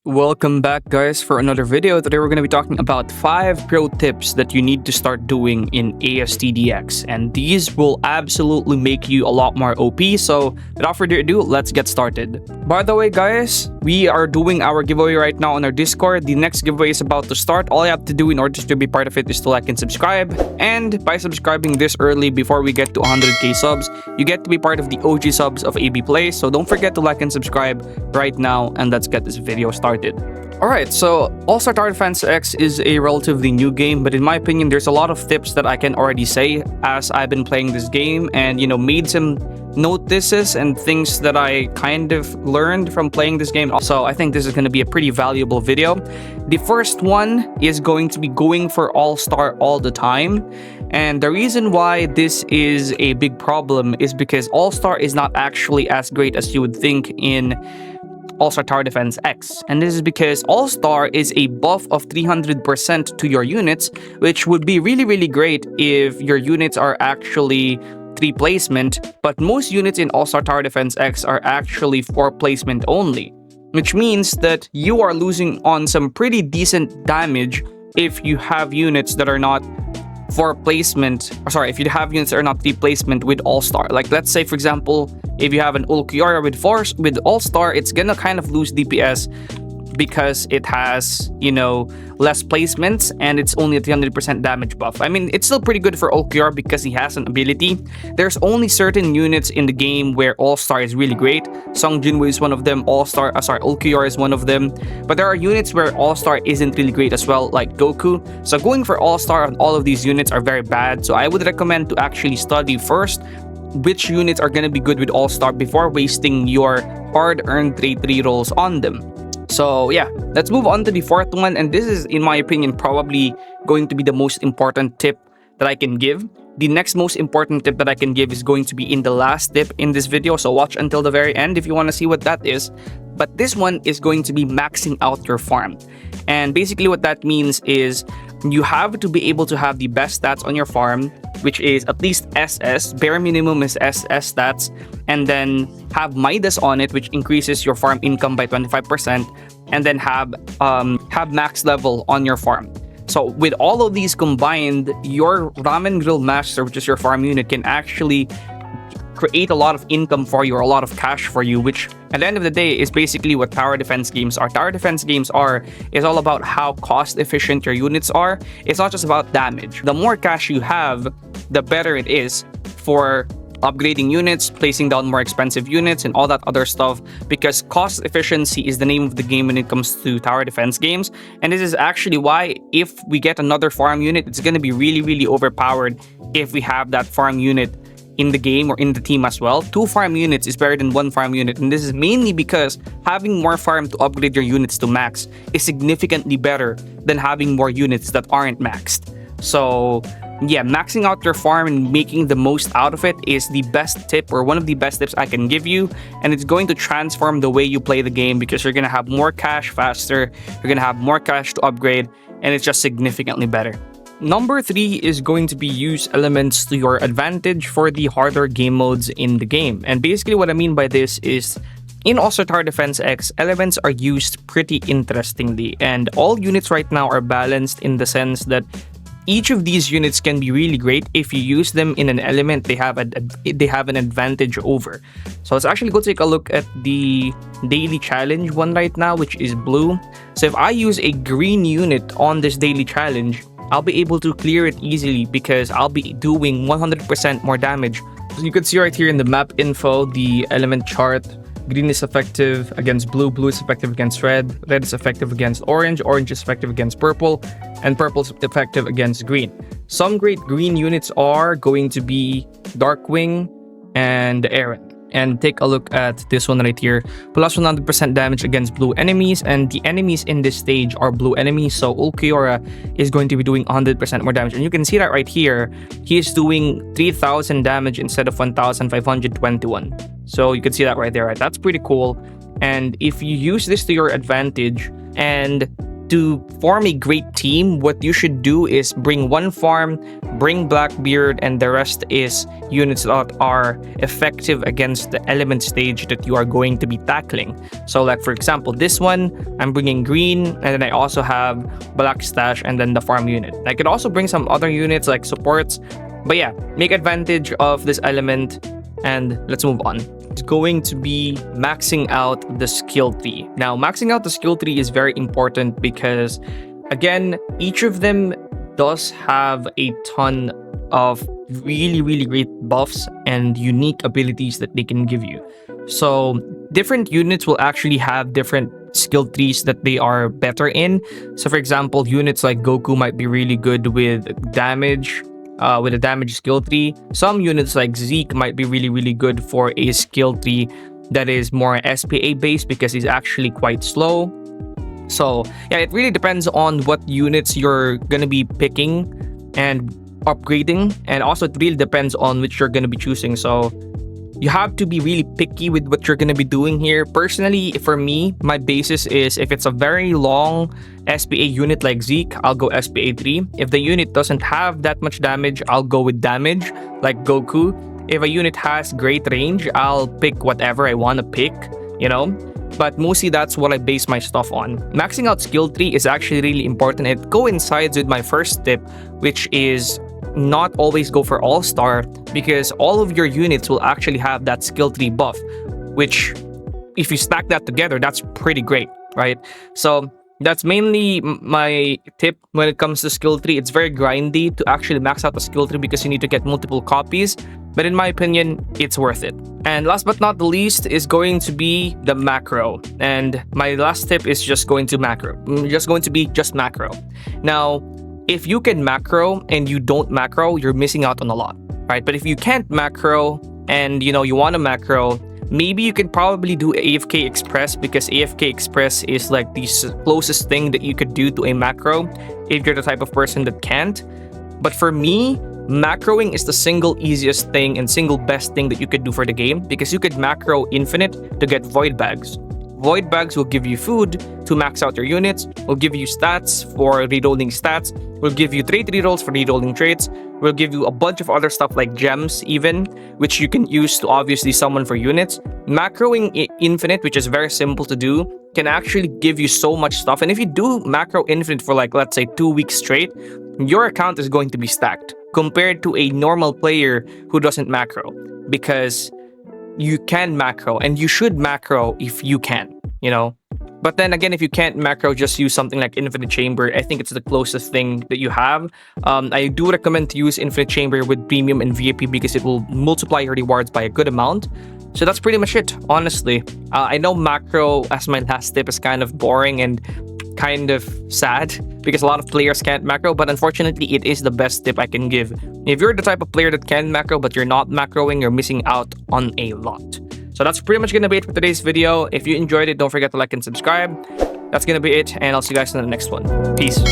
Welcome back, guys, for another video. Today we're going to be talking about 5 pro tips that you need to start doing in ASTDX, and these will absolutely make you a lot more OP. So without further ado, let's get started. By the way, guys, we are doing our giveaway right now on our Discord. The next giveaway is about to start. All you have to do in order to be part of it is to like and subscribe, and by subscribing this early before we get to 100k subs, you get to be part of the OG subs of AB Plays. So don't forget to like and subscribe right now, and let's get this video started. Alright, so All-Star Tower Defense X is a relatively new game, but in my opinion, there's a lot of tips that I can already say as I've been playing this game and, made some notices and things that I kind of learned from playing this game. So I think this is going to be a pretty valuable video. The first one is going to be going for All-Star all the time. And the reason why this is a big problem is because All-Star is not actually as great as you would think in All-Star Tower Defense X. And this is because All-Star is a buff of 300% to your units, which would be really great if your units are actually 3 placement, but most units in All-Star Tower Defense X are actually 4 placement only, which means that you are losing on some pretty decent damage if you have units that are not 4 placement, if you have units that are not 3 placement with All-Star. Like, let's say, for example, if you have an Ulquiorra with All-Star, it's gonna kind of lose DPS because it has, less placements and it's only a 300% damage buff. I mean, it's still pretty good for Ulquiorra because he has an ability. There's only certain units in the game where All-Star is really great. Song Jinwoo is one of them, Ulquiorra is one of them. But there are units where All-Star isn't really great as well, like Goku. So going for All-Star on all of these units are very bad. So I would recommend to actually study first which units are going to be good with All-Star before wasting your hard-earned rate rerolls on them. So yeah, let's move on to the fourth one, and this is, in my opinion, probably going to be the most important tip that I can give. The next most important tip that I can give is going to be in the last tip in this video, so watch until the very end if you want to see what that is. But this one is going to be maxing out your farm. And basically what that means is you have to be able to have the best stats on your farm, which is at least SS, bare minimum is SS stats, and then have Midas on it, which increases your farm income by 25%, and then have max level on your farm. So with all of these combined, your Ramen Grill Master, which is your farm unit, can actually create a lot of income for you, or a lot of cash for you, which at the end of the day is basically what tower defense games are. Tower defense games is all about how cost efficient your units are. It's not just about damage. The more cash you have, the better it is for upgrading units, placing down more expensive units, and all that other stuff, because cost efficiency is the name of the game when it comes to tower defense games. And this is actually why if we get another farm unit, it's going to be really overpowered if we have that farm unit in the game or in the team as well. 2 farm units is better than 1 farm unit, and this is mainly because having more farm to upgrade your units to max is significantly better than having more units that aren't maxed. So yeah, maxing out your farm and making the most out of it is the best tip, or one of the best tips I can give you, and it's going to transform the way you play the game because you're going to have more cash faster, you're going to have more cash to upgrade, and it's just significantly better. Number 3 is going to be use elements to your advantage for the harder game modes in the game. And basically what I mean by this is, in All-Star Tower Defense X, elements are used pretty interestingly, and all units right now are balanced in the sense that each of these units can be really great if you use them in an element they have an advantage over. So let's actually go take a look at the daily challenge one right now, which is blue. So if I use a green unit on this daily challenge, I'll be able to clear it easily because I'll be doing 100% more damage. So you can see right here in the map info, the element chart, green is effective against blue, blue is effective against red, red is effective against orange, orange is effective against purple, and purple is effective against green. Some great green units are going to be Darkwing and Aaron. And take a look at this one right here. Plus 100% damage against blue enemies, and the enemies in this stage are blue enemies, so Ulquiorra is going to be doing 100% more damage. And you can see that right here, he is doing 3,000 damage instead of 1,521. So you can see that right there, right? That's pretty cool. And if you use this to your advantage and to form a great team, what you should do is bring one farm, bring Blackbeard, and the rest is units that are effective against the element stage that you are going to be tackling. So like for example, this one, I'm bringing green, and then I also have Black Stash and then the farm unit. I could also bring some other units like supports, but yeah, make advantage of this element and let's move on. It's going to be maxing out the skill tree. Now, maxing out the skill tree is very important because, again, each of them does have a ton of really great buffs and unique abilities that they can give you. So different units will actually have different skill trees that they are better in. So for example, units like Goku might be really good with damage, with a damage skill tree. Some units like Zeke might be really good for a skill tree that is more SPA based because he's actually quite slow. So yeah, it really depends on what units you're gonna be picking and upgrading, and also it really depends on which you're gonna be choosing. So you have to be really picky with what you're gonna be doing here. Personally, for me, my basis is if it's a very long SPA unit like Zeke, I'll go SPA 3. If the unit doesn't have that much damage, I'll go with damage like Goku. If a unit has great range, I'll pick whatever I want to pick, you know? But mostly that's what I base my stuff on. Maxing out skill tree is actually really important. It coincides with my first tip, which is not always go for all-star, because all of your units will actually have that skill tree buff, which if you stack that together, that's pretty great, right? So that's mainly my tip when it comes to skill tree. It's very grindy to actually max out the skill tree because you need to get multiple copies, but in my opinion, it's worth it. And last but not the least is going to be the macro. And my last tip is just going to be just macro. Now, if you can macro and you don't macro, you're missing out on a lot, right? But if you can't macro and you want to macro, maybe you can probably do AFK Express, because AFK Express is like the closest thing that you could do to a macro if you're the type of person that can't. But for me, macroing is the single easiest thing and single best thing that you could do for the game, because you could macro Infinite to get Void Bags. Void Bags will give you food to max out your units, will give you stats for rerolling stats, will give you trait rerolls for rerolling traits, will give you a bunch of other stuff like gems even, which you can use to obviously summon for units. Macroing Infinite, which is very simple to do, can actually give you so much stuff. And if you do macro Infinite for like, let's say 2 weeks straight, your account is going to be stacked compared to a normal player who doesn't macro, because you can macro and you should macro if you can, But then again, if you can't macro, just use something like Infinite Chamber. I think it's the closest thing that you have. I do recommend to use Infinite Chamber with Premium and VIP because it will multiply your rewards by a good amount. So that's pretty much it, honestly. I know macro as my last tip is kind of boring and kind of sad because a lot of players can't macro, but unfortunately it is the best tip I can give. If you're the type of player that can macro but you're not macroing, you're missing out on a lot. So that's pretty much gonna be it for today's video. If you enjoyed it, don't forget to like and subscribe. That's gonna be it, and I'll see you guys in the next one. Peace.